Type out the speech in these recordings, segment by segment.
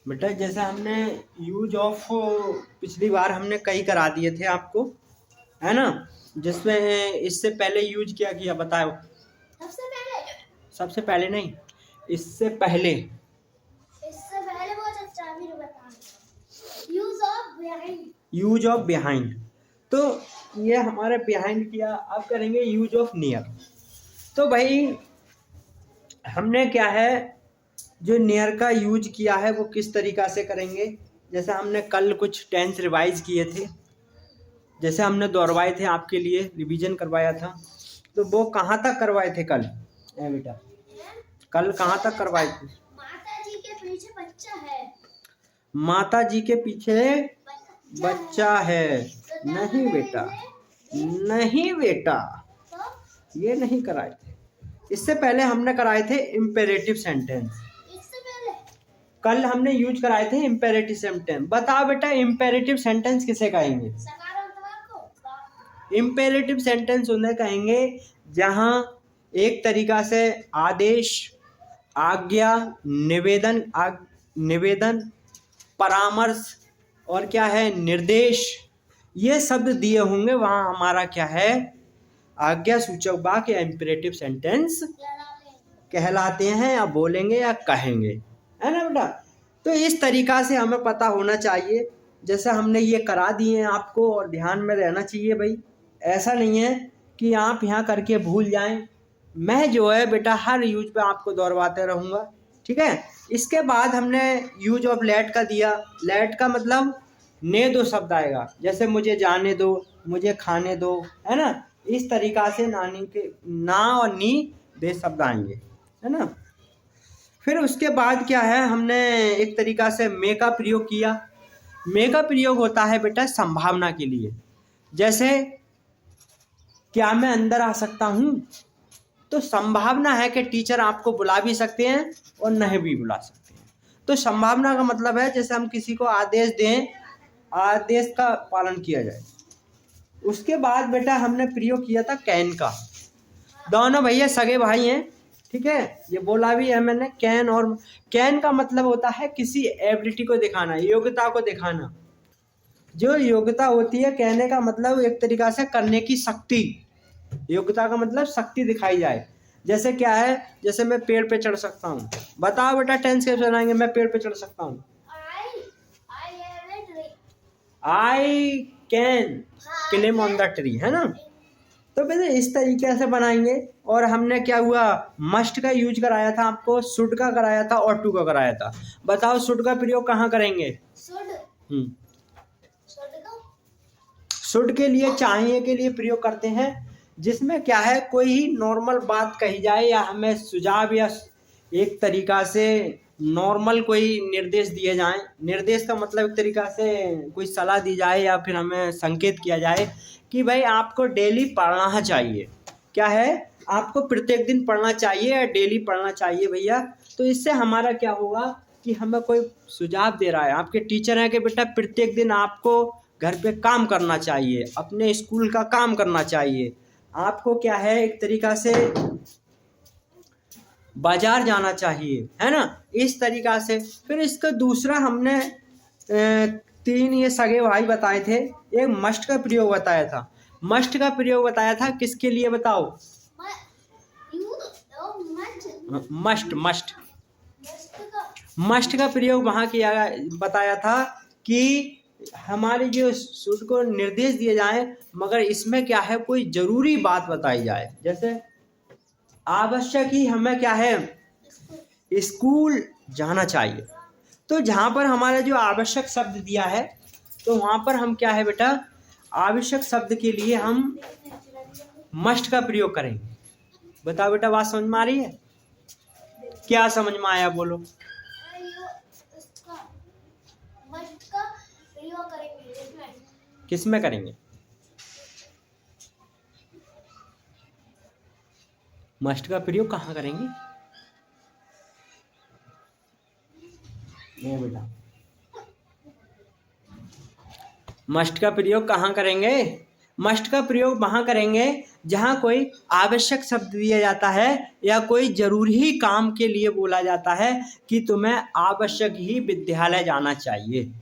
बेटा जैसे हमने यूज ऑफ पिछली बार हमने कई करा दिए थे आपको, है ना। जिसमें इससे पहले यूज क्या किया बताओ। सबसे पहले नहीं, इससे पहले बहुत अच्छा अभी बता। Use of behind. Use of behind. तो ये हमारे बिहाइंड किया, अब करेंगे यूज ऑफ नियर। तो भाई हमने क्या है, जो नियर का यूज किया है वो किस तरीका से करेंगे। जैसे हमने कल कुछ टेंस रिवाइज किए थे, जैसे हमने दोहरवाए थे आपके लिए, रिवीजन करवाया था। तो वो कहाँ तक करवाए थे कल ए बेटा, कल कहाँ तक करवाए थे। माता जी के पीछे बच्चा है। माता जी के पीछे बच्चा है। नहीं बेटा, नहीं बेटा, ये नहीं कराए थे। इससे पहले हमने कराए थे इम्पेरेटिव सेंटेंस। इससे पहले कल हमने यूज कराए थे इम्पेरेटिव सेंटेंस। बताओ बेटा इम्पेरेटिव सेंटेंस किसे कहेंगे। इम्पेरेटिव सेंटेंस उन्हें कहेंगे जहां एक तरीका से आदेश, आज्ञा, निवेदन, परामर्श और क्या है निर्देश, ये शब्द दिए होंगे, वहां हमारा क्या है आज्ञा सूचक वाक्य या इम्पेरेटिव सेंटेंस कहलाते हैं, या बोलेंगे या कहेंगे, है ना बेटा। तो इस तरीका से हमें पता होना चाहिए। जैसे हमने ये करा दिए हैं आपको, और ध्यान में रहना चाहिए भाई। ऐसा नहीं है कि आप यहाँ करके भूल जाएं। मैं जो है बेटा हर यूज पे आपको दोहरवाते रहूँगा, ठीक है। इसके बाद हमने यूज ऑफ लेट का दिया। लेट का मतलब ने दो शब्द आएगा, जैसे मुझे जाने दो, मुझे खाने दो, है ना। इस तरीका से नानी के ना और नी दे शब्द आएंगे, है ना। फिर उसके बाद क्या है, हमने एक तरीका से मे का प्रयोग किया। मे का प्रयोग होता है बेटा संभावना के लिए। जैसे क्या मैं अंदर आ सकता हूँ, तो संभावना है कि टीचर आपको बुला भी सकते हैं और नहीं भी बुला सकते हैं। तो संभावना का मतलब है जैसे हम किसी को आदेश दें, आदेश का पालन किया जाए। उसके बाद बेटा हमने प्रयोग किया था कैन का। दोनों भैया सगे भाई हैं, ठीक है। ये बोला भी है मैंने कैन, और कैन का मतलब होता है किसी एबिलिटी को दिखाना, योग्यता को दिखाना। जो योग्यता होती है, कहने का मतलब एक तरीका से करने की शक्ति। योग्यता का मतलब शक्ति दिखाई जाए। जैसे क्या है, जैसे मैं पेड़ पे चढ़ सकता हूँ। बताओ बेटा टेंस कैसे बनाएंगे, मैं पेड़ पे चढ़ सकता हूँ। I can climb on the tree, है ना। तो बेटा इस तरीके से बनाएंगे। और हमने क्या हुआ, मस्ट का यूज कराया था आपको, शुड का कराया था और टू का कराया था। बताओ शुड का प्रयोग कहाँ करेंगे। शुड के लिए, चाहिए के लिए प्रयोग करते हैं, जिसमें क्या है कोई ही नॉर्मल बात कही जाए, या हमें सुझाव या एक तरीका से नॉर्मल कोई निर्देश दिए जाएं। निर्देश का मतलब एक तरीका से कोई सलाह दी जाए, या फिर हमें संकेत किया जाए कि भाई आपको डेली पढ़ना चाहिए। क्या है, आपको प्रत्येक दिन पढ़ना चाहिए या डेली पढ़ना चाहिए भैया। तो इससे हमारा क्या होगा कि हमें कोई सुझाव दे रहा है, आपके टीचर हैं कि बेटा प्रत्येक दिन आपको घर पे काम करना चाहिए, अपने स्कूल का काम करना चाहिए, आपको क्या है एक तरीका से बाजार जाना चाहिए, है ना। इस तरीका से। फिर इसका दूसरा हमने तीन ये सगे भाई बताए थे। एक मस्ट का प्रयोग बताया था। मस्ट का प्रयोग बताया था किसके लिए बताओ। मस्ट मस्ट मस्ट का प्रयोग वहां किया, बताया था कि हमारे जो शुड को निर्देश दिए जाए, मगर इसमें क्या है कोई जरूरी बात बताई जाए। जैसे आवश्यक ही हमें क्या है स्कूल जाना चाहिए। तो जहां पर हमारा जो आवश्यक शब्द दिया है, तो वहां पर हम क्या है बेटा आवश्यक शब्द के लिए हम मस्ट का प्रयोग करेंगे। बताओ बेटा बात समझ में आ रही है, क्या समझ में आया बोलो। किस में करेंगे, मस्ट का प्रयोग कहाँ करेंगे। ये बेटा मस्ट का प्रयोग कहाँ करेंगे, मस्ट का प्रयोग वहां करेंगे जहां कोई आवश्यक शब्द दिया जाता है या कोई जरूरी काम के लिए बोला जाता है कि तुम्हें आवश्यक ही विद्यालय जाना चाहिए।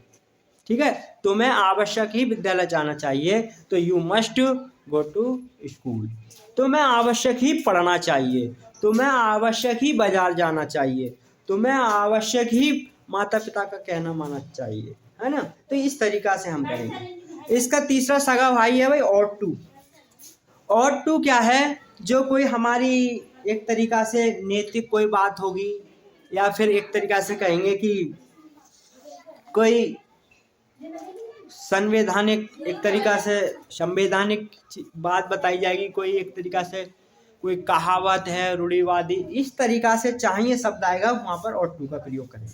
ठीक है, तुम्हें आवश्यक ही विद्यालय जाना चाहिए, तो you must go to school. तुम्हें आवश्यक ही पढ़ना चाहिए, तुम्हें आवश्यक ही बाजार जाना चाहिए, तुम्हें आवश्यक ही माता पिता का कहना मानना चाहिए, है ना। तो इस तरीका से हम करेंगे। इसका तीसरा सगा भाई है भाई ought to। ought to क्या है, जो कोई हमारी एक तरीका से नैतिक कोई बात होगी, या फिर एक तरीका से कहेंगे कि कोई संवैधानिक, एक तरीका से संवैधानिक बात बताई जाएगी, कोई एक तरीका से कोई कहावत है, रूढ़िवादी, इस तरीका से चाहिए शब्द आएगा वहां पर ought to का प्रयोग करेंगे,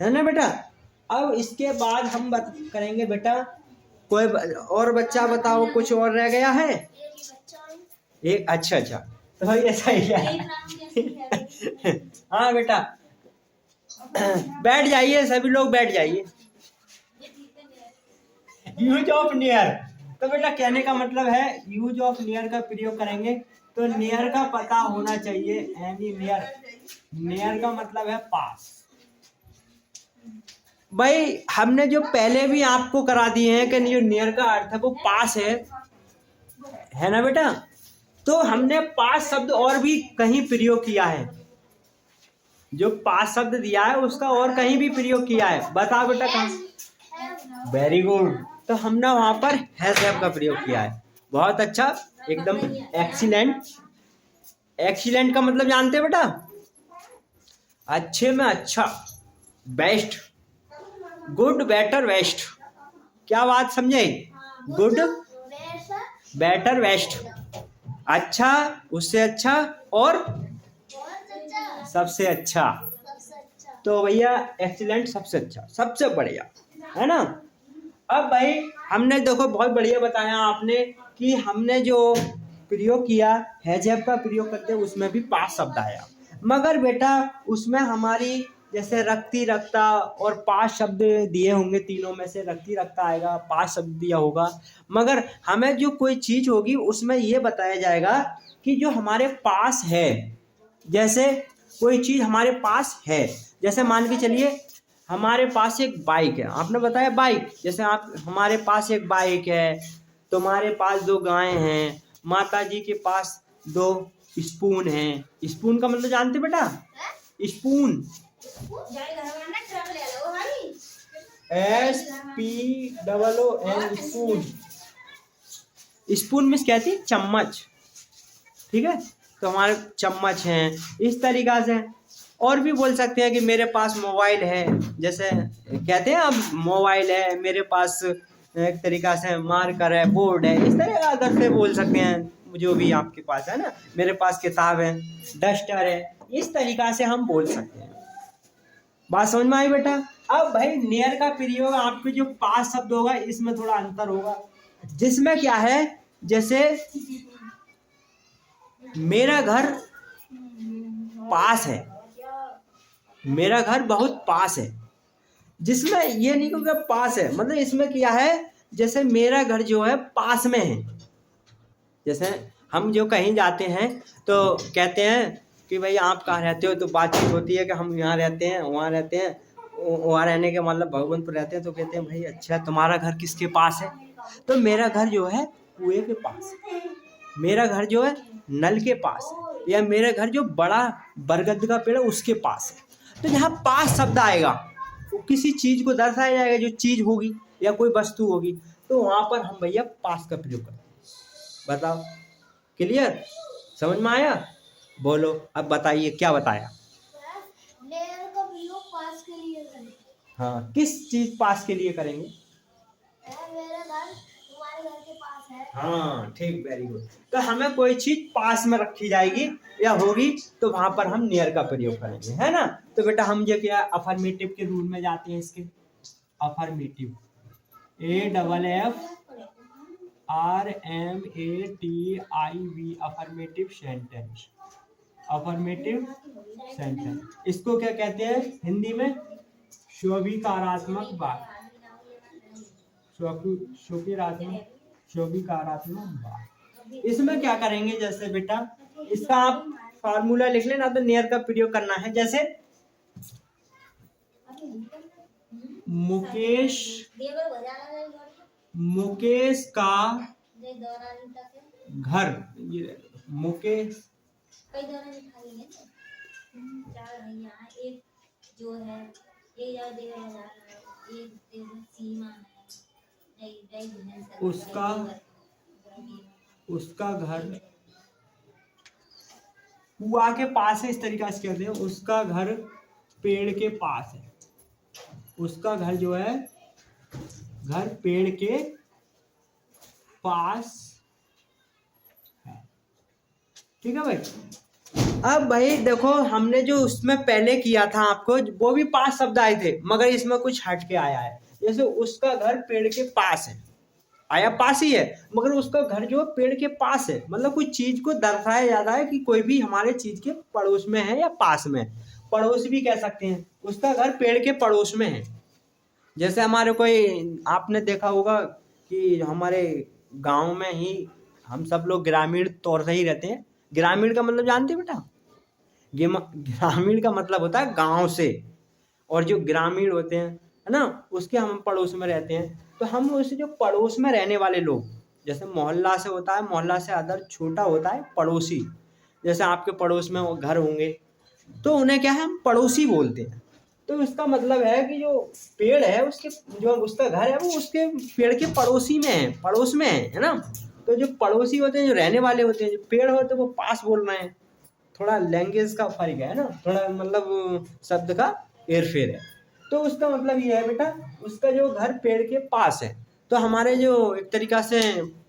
है ना बेटा। अब इसके बाद हम करेंगे बेटा, कोई और बच्चा बताओ, कुछ और रह गया है एक? अच्छा, तो ऐसा ही है। हाँ बेटा, बैठ जाइए, सभी लोग बैठ जाइए। यूज ऑफ नियर, तो बेटा कहने का मतलब है यूज ऑफ नियर का प्रयोग करेंगे, तो नियर का पता होना चाहिए। एनी नियर, नियर का मतलब है पास। भाई हमने जो पहले भी आपको करा दिए हैं कि जो नियर का अर्थ है वो पास है ना बेटा। तो हमने पास शब्द और भी कहीं प्रयोग किया है, जो पास शब्द दिया है उसका और कहीं भी प्रयोग किया है, बताओ बेटा कहाँ। वेरी गुड, तो हमने वहां पर हैज हैव का प्रयोग किया है। बहुत अच्छा, एकदम एक्सीलेंट। एक्सीलेंट का मतलब जानते हैं बेटा? अच्छे में अच्छा, बेस्ट, गुड, बेटर, वेस्ट। क्या बात समझे? गुड, बेटर, वेस्ट, अच्छा, उससे अच्छा और सबसे अच्छा। तो भैया एक्सीलेंट सबसे अच्छा, सबसे बढ़िया, है ना। अब भाई हमने देखो बहुत बढ़िया बताया आपने कि हमने जो प्रयोग किया हैज हैव का प्रयोग करते हैं उसमें भी पास शब्द आया, मगर बेटा उसमें हमारी जैसे रखती रखता और पास शब्द दिए होंगे, तीनों में से रखती रखता आएगा, पास शब्द दिया होगा, मगर हमें जो कोई चीज होगी उसमें ये बताया जाएगा कि जो हमारे पास है, जैसे कोई चीज हमारे पास है, जैसे मान के चलिए हमारे पास एक बाइक है, आपने बताया बाइक, जैसे आप हमारे पास एक बाइक है, तुम्हारे पास 2 गायें हैं, माता जी के पास 2 स्पून हैं। स्पून का मतलब जानते बेटा? Spoon, SPOON, spoon. Spoon means कहती चम्मच, ठीक है, तो हमारे चम्मच हैं, इस तरीका से। और भी बोल सकते हैं कि मेरे पास मोबाइल है, जैसे कहते हैं अब मोबाइल है मेरे पास, एक तरीका से मार्कर है, बोर्ड है, इस तरह अदर से बोल सकते हैं जो भी आपके पास है ना, मेरे पास किताब है, डस्टर है, इस तरीका से हम बोल सकते हैं। बात समझ में आई बेटा? अब भाई नियर का प्रयोग आपके जो पास शब्द होगा इसमें थोड़ा अंतर होगा, जिसमें क्या है, जैसे मेरा घर पास है, मेरा घर बहुत पास है, जिसमें ये नहीं कहूँगा पास है, मतलब इसमें क्या है, जैसे मेरा घर जो है पास में है। जैसे हम जो कहीं जाते हैं तो कहते हैं कि भाई आप कहाँ रहते हो, तो बातचीत होती है कि हम यहाँ रहते हैं, वहाँ रहते हैं, वहाँ रहने के मतलब भगवंतपुर रहते हैं, तो कहते हैं भाई अच्छा तुम्हारा घर किसके पास है, तो मेरा घर जो है कुएं के पास है, मेरा घर जो है नल के पास है, या मेरा घर जो बड़ा बरगद का पेड़ है उसके पास है। तो यहाँ पास शब्द आएगा तो किसी चीज को दर्शाया जाएगा, जो चीज होगी या कोई वस्तु होगी, तो वहां पर हम भैया पास का प्रयोग करते हैं। बताओ, क्लियर, समझ में आया? बोलो अब बताइए क्या बताया। नेयर का प्रयोग पास के लिए करें। हाँ, किस चीज पास के लिए करेंगे? मेरा घर तुम्हारे घर के पास है। हाँ ठीक, वेरी गुड। तो हमें कोई चीज पास में रखी जाएगी या होगी तो वहां पर हम नियर का प्रयोग करेंगे, है ना। तो बेटा हम जो क्या अफर्मेटिव के रूल में जाते हैं, इसके affirmative, AFFRMATIV, affirmative sentence, affirmative sentence, इसको क्या कहते हैं हिंदी में? स्वीकारात्मक वाक्य, स्वीकारात्मक, चौविकारात्मक बा। इसमें क्या करेंगे, जैसे बेटा इसका आप फार्मूला लिख लेना, तो नियर का प्रयोग करना है। जैसे मुकेश का घर, ये मुकेश जो है उसका घर कुआ के पास है, इस तरीका से कहते हैं। उसका घर पेड़ के पास है। उसका घर जो है, घर पेड़ के पास है। ठीक है भाई। अब भाई देखो, हमने जो उसमें पहले किया था आपको, वो भी 5 शब्द आए थे, मगर इसमें कुछ हट के आया है। जैसे उसका घर पेड़ के पास है, आया पास ही है, मगर उसका घर जो पेड़ के पास है, मतलब कुछ चीज को दर्शाया जाता है कि कोई भी हमारे चीज के पड़ोस में है या पास में। पड़ोस भी कह सकते हैं, उसका घर पेड़ के पड़ोस में है। जैसे हमारे कोई, आपने देखा होगा कि हमारे गांव में ही हम सब लोग ग्रामीण तौर से ही रहते हैं। ग्रामीण का मतलब जानते हैं बेटा? ग्रामीण का मतलब होता है गांव से, और जो ग्रामीण होते हैं, है ना, उसके हम पड़ोस में रहते हैं। तो हम उसे जो पड़ोस में रहने वाले लोग, जैसे मोहल्ला से होता है, मोहल्ला से अदर छोटा होता है पड़ोसी। जैसे आपके पड़ोस में वो घर होंगे, तो उन्हें क्या है, हम पड़ोसी बोलते हैं। तो इसका मतलब है कि जो पेड़ है, उसके जो उसका घर है, वो उसके पेड़ के पड़ोसी में है, पड़ोस में है ना। तो जो पड़ोसी होते हैं, जो रहने वाले होते हैं, जो पेड़ होते हैं, वो पास बोल रहे हैं। थोड़ा लैंग्वेज का फर्क है ना, थोड़ा मतलब शब्द का हेरफेर है। तो उसका मतलब ये है बेटा, उसका जो घर पेड़ के पास है। तो हमारे जो एक तरीका से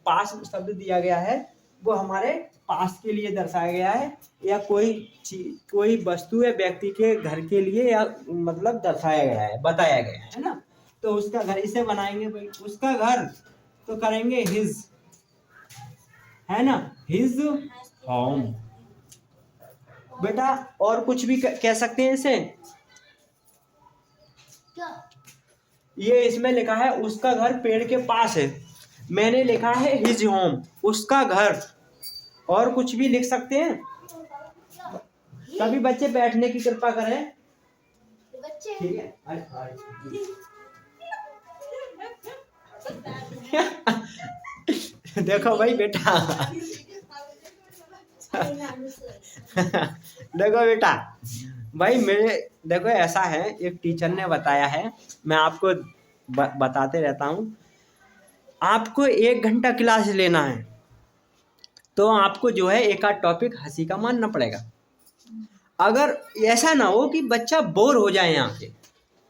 पास शब्द दिया गया है, वो हमारे पास के लिए दर्शाया गया है, या कोई वस्तु या व्यक्ति के घर के लिए, या मतलब दर्शाया गया है, बताया गया है ना। तो उसका घर, इसे बनाएंगे भाई, उसका घर तो करेंगे हिज, है ना, हिज होम बेटा। और कुछ भी कह सकते हैं इसे। ये इसमें लिखा है उसका घर पेड़ के पास है, मैंने लिखा है हिज होम, उसका घर। और कुछ भी लिख सकते हैं। सभी बच्चे बैठने की कृपा करें। ठीक है। देखो भाई बेटा देखो बेटा भाई, मेरे देखो ऐसा है, एक टीचर ने बताया है, मैं आपको बताते रहता हूँ। आपको 1 घंटा क्लास लेना है, तो आपको जो है एक आध टॉपिक हंसी का मानना पड़ेगा। अगर ऐसा ना हो कि बच्चा बोर हो जाए यहाँ पे,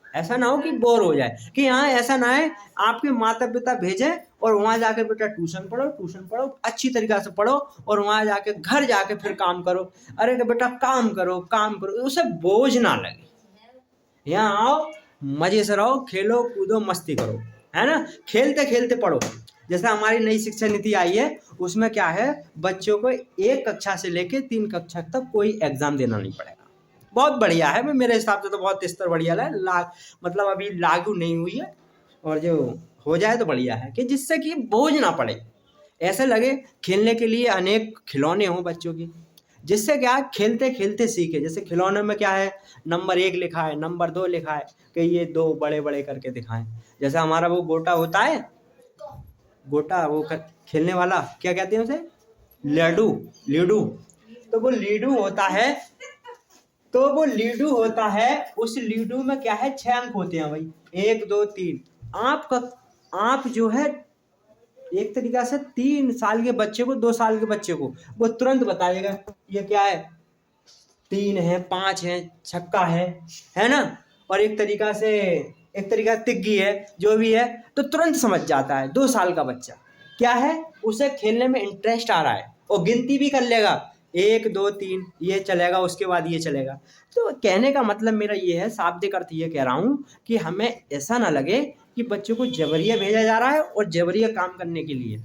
ऐसा ना हो कि बोर हो जाए, कि यहाँ ऐसा ना है आपके माता पिता भेजें और वहाँ जाके बेटा ट्यूशन पढ़ो, अच्छी तरीक़ा से पढ़ो, और वहाँ जाके घर जाके फिर काम करो। अरे बेटा काम करो, उसे बोझ ना लगे। यहाँ आओ, मज़े से रहो, खेलो कूदो, मस्ती करो, है ना, खेलते खेलते पढ़ो। जैसा हमारी नई शिक्षा नीति आई है, उसमें क्या है, बच्चों को 1 कक्षा से लेके 3 कक्षा तक कोई एग्ज़ाम देना नहीं पड़ेगा। बहुत बढ़िया है, मेरे हिसाब से तो बहुत स्तर बढ़िया है। मतलब अभी लागू नहीं हुई है, और जो हो जाए तो बढ़िया है, कि जिससे कि बोझ ना पड़े, ऐसे लगे खेलने के लिए अनेक खिलौने हों बच्चों की, जिससे क्या खेलते खेलते सीखे। जैसे खिलौने में क्या है, नंबर 1 लिखा है, नंबर 2 लिखा है, कि ये 2 बड़े बड़े करके दिखाएं। जैसे हमारा वो गोटा होता है, गोटा, वो खेलने वाला क्या कहते हैं उसे, लीडू। तो वो लीडू होता है, उस लीडू में क्या है, 6 अंक होते हैं भाई, 1 2 3। आप जो है एक तरीका से 3 साल के बच्चे को, 2 साल के बच्चे को वो तुरंत बताएगा ये क्या है, 3 है, 5 है, छक्का है ना। और एक तरीका तिग्गी है, जो भी है, तो तुरंत समझ जाता है 2 साल का बच्चा। क्या है, उसे खेलने में इंटरेस्ट आ रहा है, और गिनती भी कर लेगा, 1 2 3 ये चलेगा, उसके बाद ये चलेगा। तो कहने का मतलब मेरा ये है, शाब्दिक अर्थ ये कह रहा हूँ कि हमें ऐसा ना लगे कि बच्चों को जबरिया भेजा जा रहा है और जबरिया काम करने के लिए।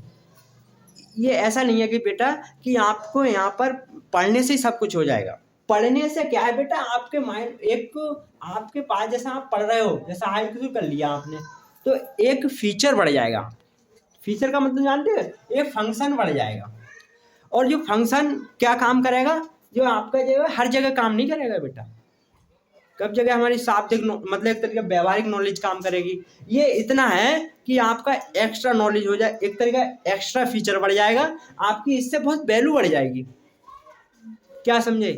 ये ऐसा नहीं है कि बेटा कि आपको यहाँ पर पढ़ने से ही सब कुछ हो जाएगा। पढ़ने से क्या है बेटा, आपके माइंड, एक आपके पास जैसा आप पढ़ रहे हो, जैसा हाई स्कूल कर लिया आपने, तो एक फीचर बढ़ जाएगा, फीचर का मतलब जानते हो, एक फंक्शन बढ़ जाएगा। और जो फंक्शन क्या काम करेगा, जो आपका जो है हर जगह काम नहीं करेगा बेटा। कब जगह हमारी शाब्दिक मतलब एक तरीके व्यवहारिक नॉलेज काम करेगी। ये इतना है कि आपका एक्स्ट्रा नॉलेज हो जाए, एक तरीका एक्स्ट्रा फीचर बढ़ जाएगा, आपकी इससे बहुत वैल्यू बढ़ जाएगी। क्या समझे?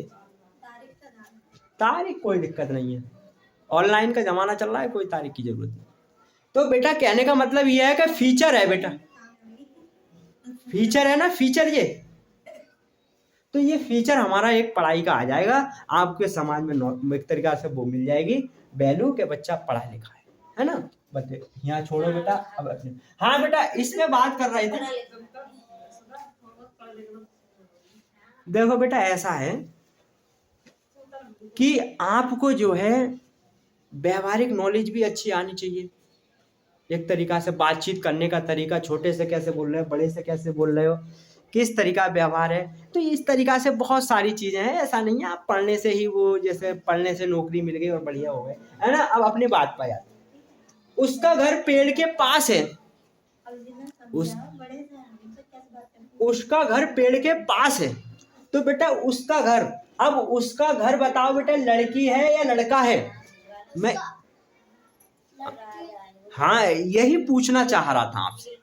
तारीख कोई दिक्कत नहीं है, ऑनलाइन का जमाना चल रहा है, कोई तारीख की जरूरत नहीं। तो बेटा कहने का मतलब ये है कि फीचर है बेटा, फीचर है ना, फीचर ये। तो ये फीचर हमारा एक पढ़ाई का आ जाएगा, आपके समाज में एक तरीका से वो मिल जाएगी वैल्यू के बच्चा पढ़ा लिखा है ना। बच्चे यहाँ छोड़ो बेटा, अब अपने हाँ बेटा इसमें बात कर रहे थे। देखो बेटा ऐसा है कि आपको जो है व्यवहारिक नॉलेज भी अच्छी आनी चाहिए, एक तरीका से बातचीत करने का तरीका, छोटे से कैसे बोल रहे हो, बड़े से कैसे बोल रहे हो, किस तरीका व्यवहार है। तो इस तरीका से बहुत सारी चीजें हैं, ऐसा नहीं है आप पढ़ने से ही वो जैसे पढ़ने से नौकरी मिल गई और बढ़िया हो गए, है ना। अब अपनी बात पर यार, उसका घर पेड़ के पास है, उसका घर पेड़ के पास है, तो बेटा उसका घर, अब उसका घर बताओ बेटा लड़की है या लड़का है? मैं हाँ यही पूछना चाह रहा था आपसे,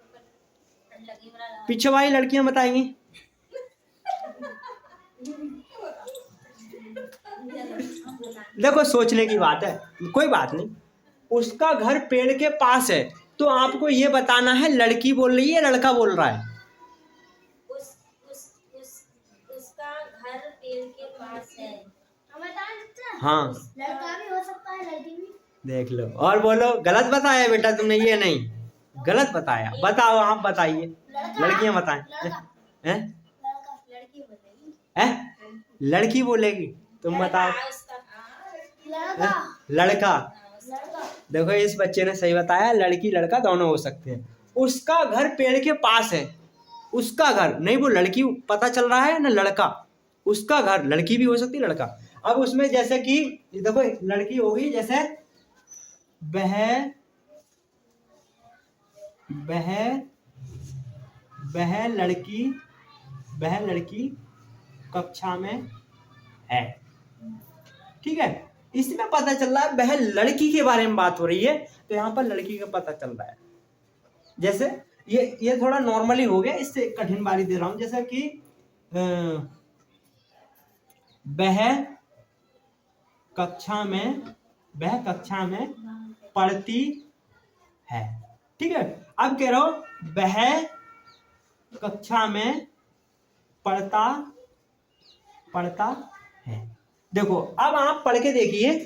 पीछे वाली लड़कियां बताएंगी। देखो सोचने की बात है, कोई बात नहीं। उसका घर पेड़ के पास है, तो आपको ये बताना है लड़की बोल रही है लड़का बोल रहा है। उसका घर पेड़ के पास है। हाँ लड़का भी हो सकता है, लड़की भी। देख लो और बोलो, गलत बताया बेटा तुमने, ये नहीं गलत बताया। बताओ आप बताइए, लड़कियां बताएं। हैं? लड़की बोलेगी, तुम बताओ। लड़का। देखो इस बच्चे ने सही बताया, लड़की लड़का दोनों हो सकते हैं। उसका घर पेड़ के पास है, उसका घर नहीं, वो लड़की पता चल रहा है ना, लड़का। उसका घर, लड़की भी हो सकती है लड़का। अब उसमें जैसे कि देखो लड़की होगी, जैसे वह लड़की कक्षा में है, ठीक है। इसमें पता चल रहा है वह लड़की के बारे में बात हो रही है, तो यहाँ पर लड़की का पता चल रहा है। जैसे ये थोड़ा नॉर्मली हो गया, इससे कठिन बारी दे रहा हूं। जैसे कि वह कक्षा में पढ़ती है, ठीक है। अब कह रहा हूं वह कक्षा में पढ़ता है। देखो अब आप पढ़ के देखिए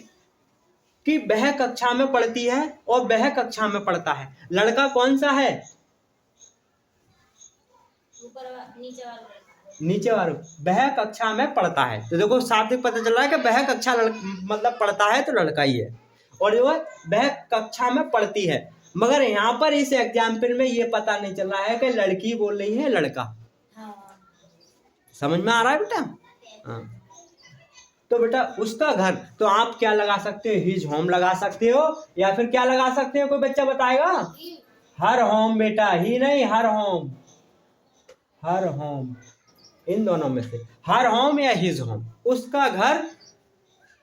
कि वह कक्षा में पढ़ती है और वह कक्षा में पढ़ता है, लड़का कौन सा है? नीचे वाला। वह कक्षा में पढ़ता है, तो देखो साफ पता चल रहा है कि वह कक्षा मतलब पढ़ता है तो लड़का ही है, और जो वह कक्षा में पढ़ती है। मगर यहाँ पर इस एग्जाम्पल में ये पता नहीं चल रहा है कि लड़की बोल रही है लड़का। समझ में आ रहा है बेटा? हाँ। तो बेटा उसका घर, तो आप क्या लगा सकते हो? हिज होम लगा सकते हो, या फिर क्या लगा सकते हो? कोई बच्चा बताएगा? हर होम बेटा, ही नहीं हर होम, हर होम, इन दोनों में से हर होम या हिज होम। उसका घर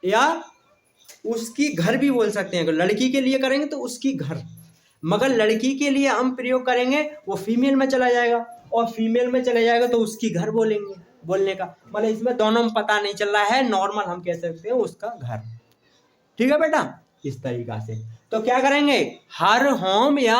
या उसकी घर भी बोल सकते हैं, लड़की के लिए करेंगे तो उसकी घर, मगर लड़की के लिए हम प्रयोग करेंगे वो फीमेल में चला जाएगा, और फीमेल में चला जाएगा तो उसकी घर बोलेंगे, बोलने का मतलब इसमें दोनों में पता नहीं चल रहा है, नॉर्मल हम कह सकते हैं उसका घर, ठीक है बेटा। इस तरीका से तो क्या करेंगे, हर होम या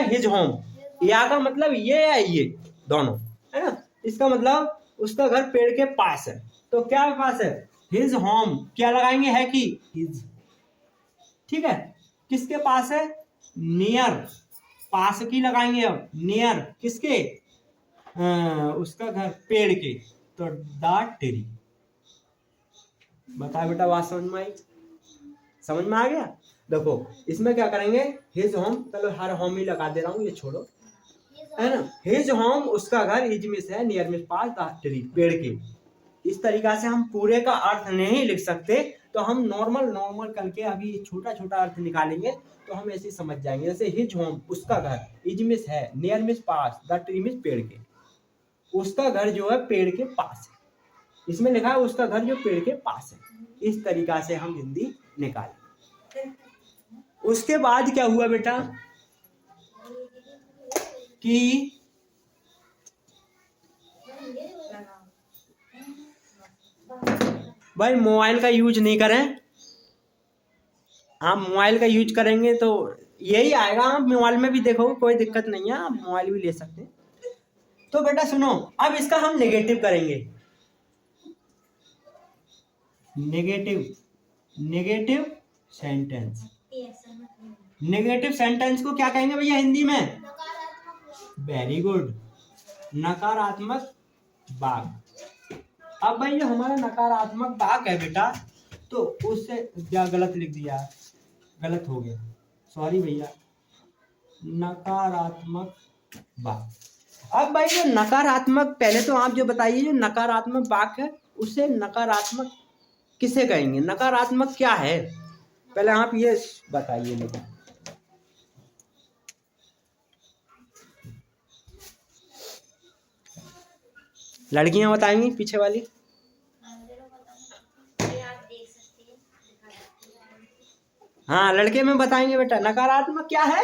हिज होम, या का मतलब ये या ये दोनों, है ना। इसका मतलब उसका घर पेड़ के पास है, तो क्या पास है? His home. क्या लगाएंगे? है कि हिज, ठीक है। किसके पास है? नियर, पास की लगाएंगे। अब नियर किसके? उसका घर पेड़ के, तो द ट्री। बता बेटा बात समझ में आई? समझ में आ गया? देखो इसमें क्या करेंगे, हिज होम, चलो हर होम ही लगा दे रहा हूँ, ये छोड़ो, है ना। हिज होम उसका घर, हिज मिस है, near miss pass the tree, पेड़ के। इस तरीका से हम पूरे का अर्थ नहीं लिख सकते, तो हम नॉर्मल करके अभी छोटा छोटा अर्थ निकालेंगे तो हम ऐसे समझ जाएंगे। जैसे हिज होम, उसका घर, इज मिस है, near miss pass, the tree miss पेड़ के, उसका घर जो है पेड़ के पास है, इसमें लिखा है उसका घर जो पेड़ के पास है। इस तरीका से हम हिंदी निकालें। उसके बाद क्या हुआ बेटा कि भाई मोबाइल का यूज नहीं करें। आप मोबाइल का यूज करेंगे तो यही आएगा, आप मोबाइल में भी देखो, कोई दिक्कत नहीं है, आप मोबाइल भी ले सकते हैं। तो बेटा सुनो, अब इसका हम नेगेटिव करेंगे। Negative sentence. नेगेटिव सेंटेंस को क्या कहेंगे भैया हिंदी में? वेरी गुड, नकारात्मक वाक्य। अब भाई जो हमारा नकारात्मक वाक्य है बेटा, तो उससे क्या गलत लिख दिया, गलत हो गया, सॉरी भैया, नकारात्मक वाक्य। अब भाई जो नकारात्मक, पहले तो आप जो बताइए जो नकारात्मक वाक्य है उसे नकारात्मक किसे कहेंगे? नकारात्मक क्या है पहले आप ये बताइए मुझे। लड़कियां बताएंगी पीछे वाली। हाँ लड़के में बताएंगे बेटा नकारात्मक क्या है।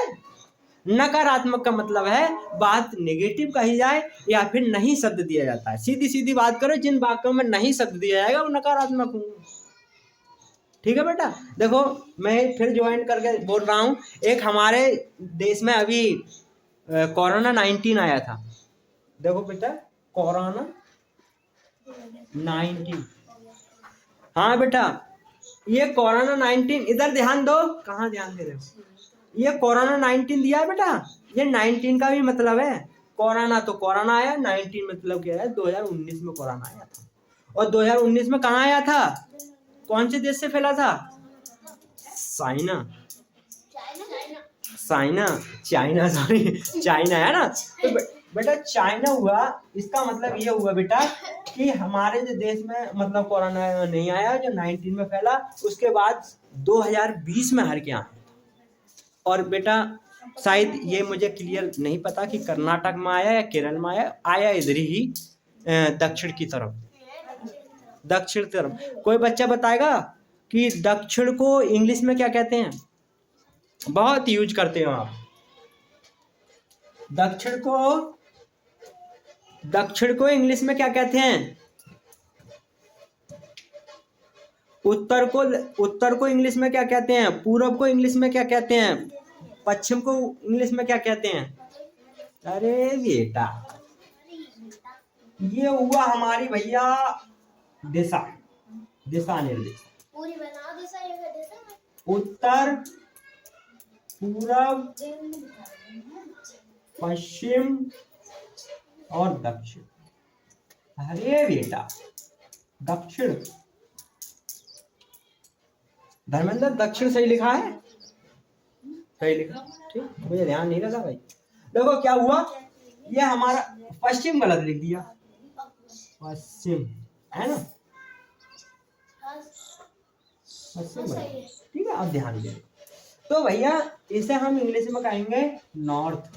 नकारात्मक का मतलब है बात नेगेटिव कही जाए या फिर नहीं शब्द दिया जाता है। सीधी सीधी बात करो, जिन वाक्यों में नहीं शब्द दिया जाएगा वो नकारात्मक होंगे। ठीक है बेटा। देखो मैं फिर ज्वाइन करके बोल रहा हूँ, एक हमारे देश में अभी कोरोना 19 आया था। देखो बेटा कोरोना 19, हाँ बेटा ये कोरोना 19, इधर ध्यान दो, कहाँ ध्यान दे रहे हो? ये कोरोना 19 दिया है बेटा, ये 19 का भी मतलब है कोरोना, तो कोरोना आया, 19 मतलब क्या है 2019 में कोरोना आया था। और 2019 में कहाँ आया था? कौन से देश से फैला था? चाइना सॉरी चाइना है ना। तो बेटा चाइना हुआ, इसका मतलब ये हुआ बेटा कि हमारे जो देश में मतलब कोरोना नहीं आया, जो 19 में फैला, उसके बाद 2020 में हर के आया। और बेटा शायद ये मुझे क्लियर नहीं पता कि कर्नाटक में आया या केरल में आया इधर ही दक्षिण की तरफ, दक्षिण तरफ। कोई बच्चा बताएगा कि दक्षिण को इंग्लिश में क्या कहते हैं? बहुत यूज करते हो आप। दक्षिण को इंग्लिश में क्या कहते हैं? उत्तर को इंग्लिश में क्या कहते हैं? पूरब को इंग्लिश में क्या कहते हैं? पश्चिम को इंग्लिश में क्या कहते हैं? अरे बेटा ये हुआ हमारी भैया दिशा निर्देश। उत्तर, पूरब, पश्चिम और दक्षिण। अरे बेटा दक्षिण, धर्मेंद्र दक्षिण सही लिखा है? सही लिखा, ठीक, मुझे ध्यान नहीं लगा भाई। देखो क्या हुआ, ये हमारा पश्चिम गलत लिख दिया, पश्चिम है ना, पश्चिम गलत, ठीक है। अब ध्यान दे, तो भैया इसे हम इंग्लिश में कहेंगे नॉर्थ,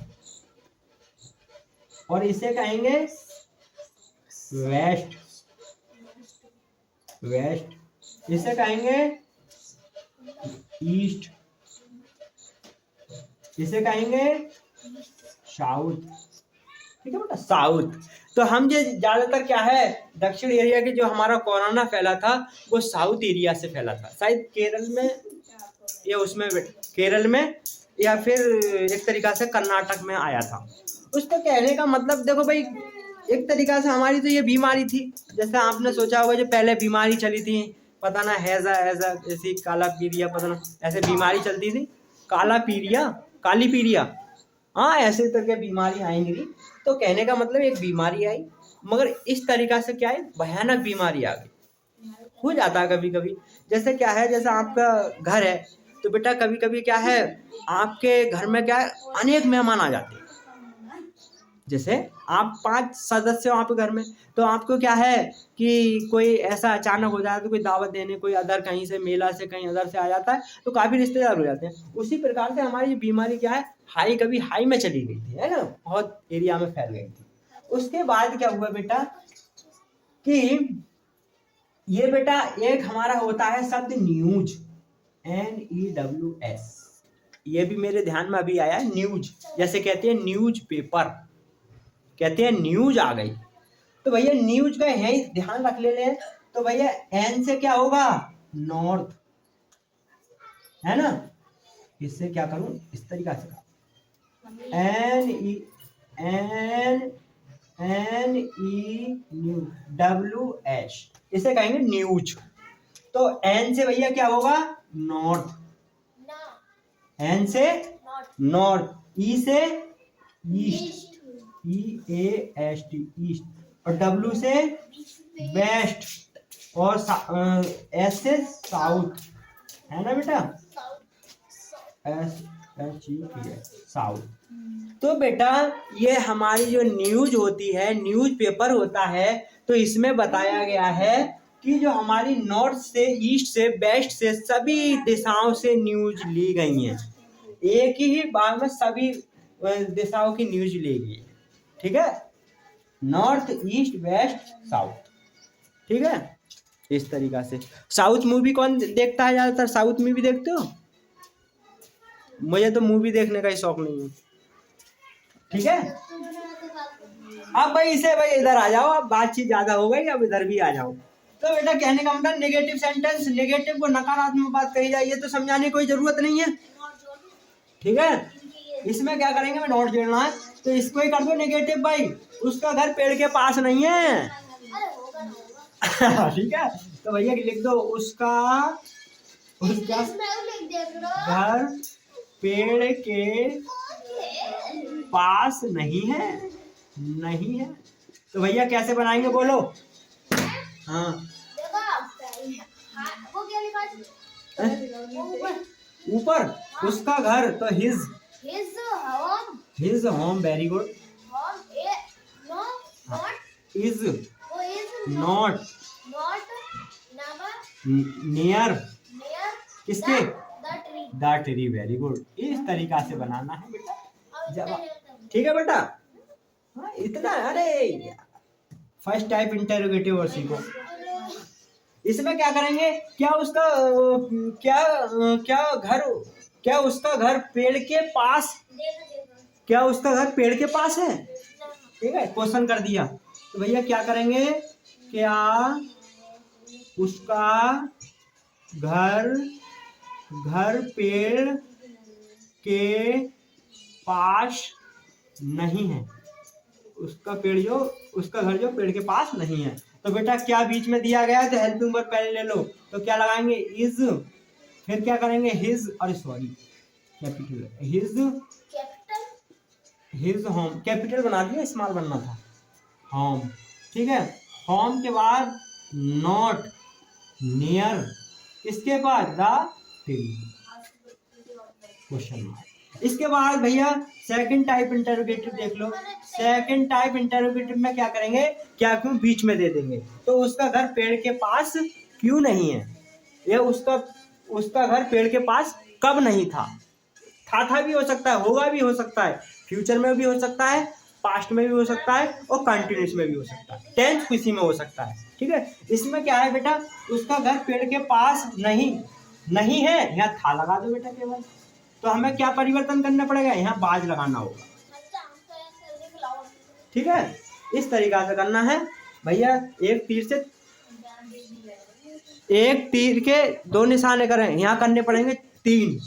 और इसे कहेंगे वेस्ट, इसे कहेंगे ईस्ट, इसे कहेंगे साउथ, ठीक है बेटा, साउथ। तो हम ये ज्यादातर क्या है, दक्षिण एरिया के जो हमारा कोरोना फैला था वो साउथ एरिया से फैला था, शायद केरल में या उसमें, केरल में या फिर एक तरीका से कर्नाटक में आया था। उसको कहने का मतलब देखो भाई, एक तरीका से हमारी तो ये बीमारी थी, जैसे आपने सोचा होगा जो पहले बीमारी चली थी, पता ना हैजा ऐसी काला पीरिया, पता ना ऐसे बीमारी चलती थी, काली पीरिया, हाँ ऐसे करके बीमारी आएंगी। तो कहने का मतलब एक बीमारी आई, मगर इस तरीका से क्या है, भयानक बीमारी आ गई। हो जाता है कभी कभी, जैसे क्या है, जैसे आपका घर है तो बेटा कभी कभी क्या है आपके घर में क्या है, अनेक मेहमान आ जाते हैं, जैसे आप 5 सदस्य हो आपके घर में, तो आपको क्या है कि कोई ऐसा अचानक हो जाता है, तो कोई दावत देने कोई अदर कहीं से मेला से कहीं अदर से आ जाता है, तो काफ़ी रिश्तेदार हो जाते हैं। उसी प्रकार से हमारी ये बीमारी क्या है, हाई कभी हाई में चली गई थी, है ना, बहुत एरिया में फैल गई थी। उसके बाद क्या हुआ बेटा कि ये बेटा एक हमारा होता है शब्द न्यूज, NEWS, ये भी मेरे ध्यान में अभी आया, न्यूज, जैसे कहते हैं न्यूज पेपर, कहते हैं न्यूज आ गई। तो भैया न्यूज का यही ध्यान रख ले लें, तो भैया एन से क्या होगा, नॉर्थ, है ना। इससे क्या करूं, इस तरीका से NEWS, इसे कहेंगे न्यूज। तो एन से भैया क्या होगा, नॉर्थ, एन से नॉर्थ, ई से ईस्ट, EAST, ईस्ट, और डब्ल्यू से वेस्ट, और एस से साउथ, है ना बेटा, साउथ। तो बेटा ये हमारी जो न्यूज होती है, न्यूज पेपर होता है, तो इसमें बताया गया है कि जो हमारी नॉर्थ से ईस्ट से वेस्ट से सभी दिशाओं से न्यूज ली गई हैं, एक ही बार में सभी दिशाओं की न्यूज ली गई है, ठीक है, नॉर्थ ईस्ट वेस्ट साउथ, ठीक है, इस तरीका से। साउथ मूवी कौन देखता है ज्यादातर, साउथ मूवी देखते हो? मुझे तो मूवी देखने का ही शौक नहीं है, ठीक है। अब भाई इसे भाई इधर आ जाओ, अब बातचीत ज्यादा हो गई, अब इधर भी आ जाओ। तो बेटा कहने का मतलब नेगेटिव सेंटेंस, नेगेटिव को नकारात्मक बात कही जाए, ये तो समझाने की कोई जरूरत नहीं है, ठीक है। इसमें क्या करेंगे, मैं नोट जोड़ना है, तो इसको ही कर दो नेगेटिव भाई, उसका घर पेड़ के पास नहीं है, ठीक है। तो भैया लिख दो उसका घर पेड़ के पास नहीं है, नहीं है। तो भैया कैसे बनाएंगे बोलो, हाँ, ऊपर उसका घर, तो his home, very good, is not near, किसके, द ट्री, वेरी गुड। इस तरीका से बनाना है बेटा, जब, ठीक है बेटा, हाँ इतना, अरे फर्स्ट टाइप इंटरोगेटिव और सीखो। इसमें क्या करेंगे, क्या उसका क्या उसका घर पेड़ के पास, क्या उसका घर पेड़ के पास है, ठीक है, क्वेश्चन कर दिया। तो भैया क्या करेंगे, क्या उसका घर पेड़ के पास नहीं है, उसका घर जो पेड़ के पास नहीं है। तो बेटा क्या बीच में दिया गया है, तो हेल्पिंग वर्ब पहले ले लो, तो क्या लगाएंगे, इज, फिर क्या करेंगे, हिज, और sorry capital, his home, capital बना दिया, स्मॉल बनना था, होम, ठीक है। होम के बाद नॉट नियर, इसके बाद द ट्री, क्वेश्चन मार्क। इसके बाद भैया सेकंड टाइप इंटरोगेटिव देख लो। सेकंड टाइप इंटरोगेटिव में क्या करेंगे, क्या क्यों बीच में दे देंगे, तो उसका घर पेड़ के पास क्यों नहीं है, ये उसका घर पेड़ के पास कब नहीं था भी हो सकता है, होगा भी हो सकता है, फ्यूचर में भी हो सकता है, पास्ट में भी हो सकता है, और कंटिन्यूस में भी हो सकता है, टेंस किसी में हो सकता है, ठीक है। इसमें क्या है बेटा, उसका घर पेड़ के पास नहीं है, यहाँ था लगा दो बेटा केवल, तो हमें क्या परिवर्तन करना पड़ेगा, यहाँ बाज लगाना होगा, ठीक है। इस तरीका से करना है भैया, एक तीर के 2 निशाने करें, यहाँ करने पड़ेंगे 3,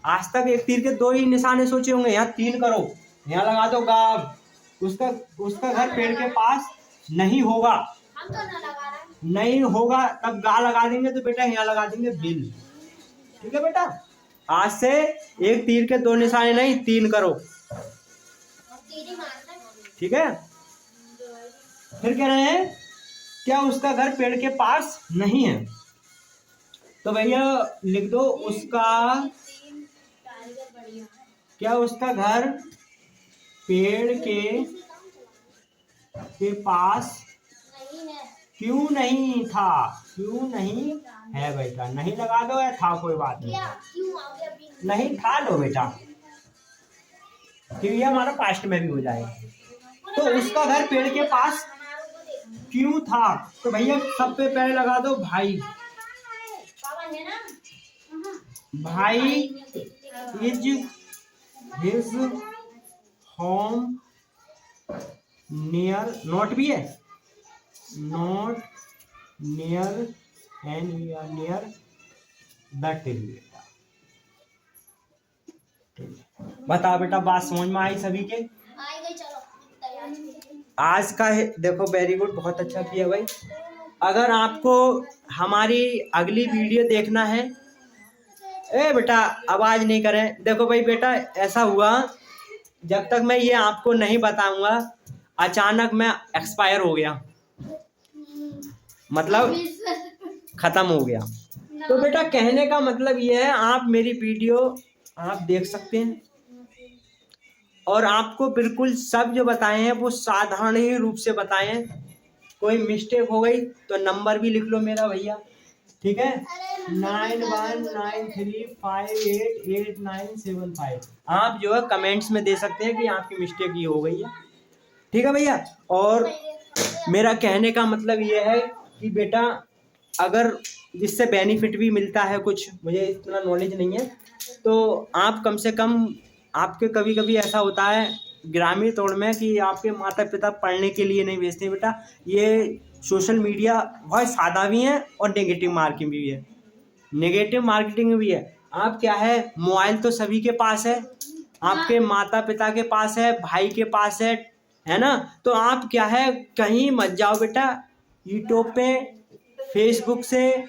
आज तक एक तीर के 2 ही निशाने सोचे होंगे, यहाँ 3 करो, यहाँ लगा दो गाब, उसका घर पेड़ के पास नहीं होगा, नहीं होगा तब गा लगा देंगे, तो बेटा यहाँ लगा देंगे बिल, ठीक है बेटा। आज से एक तीर के 2 निशाने नहीं 3 करो, ठीक है। फिर कह रहे हैं क्या उसका घर पेड़ के पास नहीं है, तो भैया लिख दो उसका, क्या उसका घर पेड़ के पास नहीं है। क्यों नहीं था? क्यों नहीं है बेटा? नहीं लगा दो या था, कोई बात नहीं। क्या क्यों आ गया अभी? नहीं था लो बेटा, क्यों ये हमारा पास्ट में भी हो जाएगा। तो उसका घर पेड़ के पास क्यों था? तो भैया सब पे पहले लगा दो भाई। पापा है ना? भाई is his home near, not भी है, not near and near the tree. बताओ बेटा, बात समझ में आई सभी के? आई गई, चलो तैयार। आज का है देखो, वेरी गुड, बहुत अच्छा किया भाई। अगर आपको हमारी अगली वीडियो देखना है, ए बेटा आवाज नहीं करें। देखो भाई बेटा, ऐसा हुआ, जब तक मैं ये आपको नहीं बताऊंगा, अचानक मैं एक्सपायर हो गया, मतलब खत्म हो गया। तो बेटा कहने का मतलब ये है, आप मेरी वीडियो आप देख सकते हैं, और आपको बिल्कुल सब जो बताए हैं वो साधारण ही रूप से बताए हैं। कोई मिस्टेक हो गई तो नंबर भी लिख लो मेरा भैया, ठीक है, 9193588975। आप जो है कमेंट्स में दे सकते हैं कि आपकी मिस्टेक ये हो गई है, ठीक है भैया। और मेरा कहने का मतलब ये है कि बेटा, अगर जिससे बेनिफिट भी मिलता है कुछ, मुझे इतना नॉलेज नहीं है, तो आप कम से कम, आपके कभी कभी ऐसा होता है ग्रामीण तौर में कि आपके माता पिता पढ़ने के लिए नहीं भेजते बेटा। ये सोशल मीडिया बहुत सादा भी है और नेगेटिव मार्केटिंग भी है, नेगेटिव मार्केटिंग भी है। आप क्या है, मोबाइल तो सभी के पास है, आपके माता पिता के पास है, भाई के पास है ना। तो आप क्या है, कहीं मत जाओ बेटा, यूट्यूब पे, फेसबुक से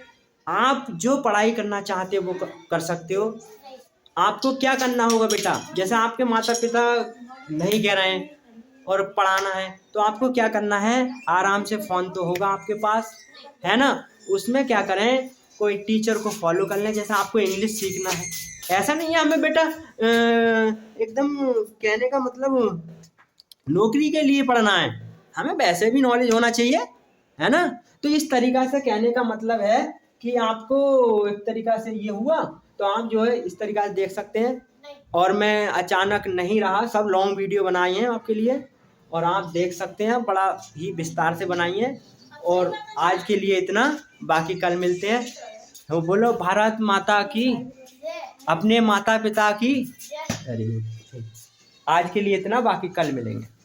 आप जो पढ़ाई करना चाहते हो वो कर सकते हो। आपको क्या करना होगा बेटा, जैसे आपके माता पिता नहीं कह रहे हैं और पढ़ाना है, तो आपको क्या करना है, आराम से फ़ोन तो होगा आपके पास, है ना, उसमें क्या करें, कोई टीचर को फॉलो कर लें। जैसे आपको इंग्लिश सीखना है, ऐसा नहीं है हमें बेटा एकदम, कहने का मतलब नौकरी के लिए पढ़ना है, हमें वैसे भी नॉलेज होना चाहिए, है ना। तो इस तरीका से कहने का मतलब है कि आपको एक तरीका से ये हुआ, तो आप जो है इस तरीका से देख सकते हैं। और मैं अचानक नहीं रहा, सब लॉन्ग वीडियो बनाई हैं आपके लिए, और आप देख सकते हैं, बड़ा ही विस्तार से बनाई है। और आज के लिए इतना, बाकी कल मिलते हैं। तो बोलो भारत माता की, अपने माता पिता की। अरे आज के लिए इतना, बाकी कल मिलेंगे।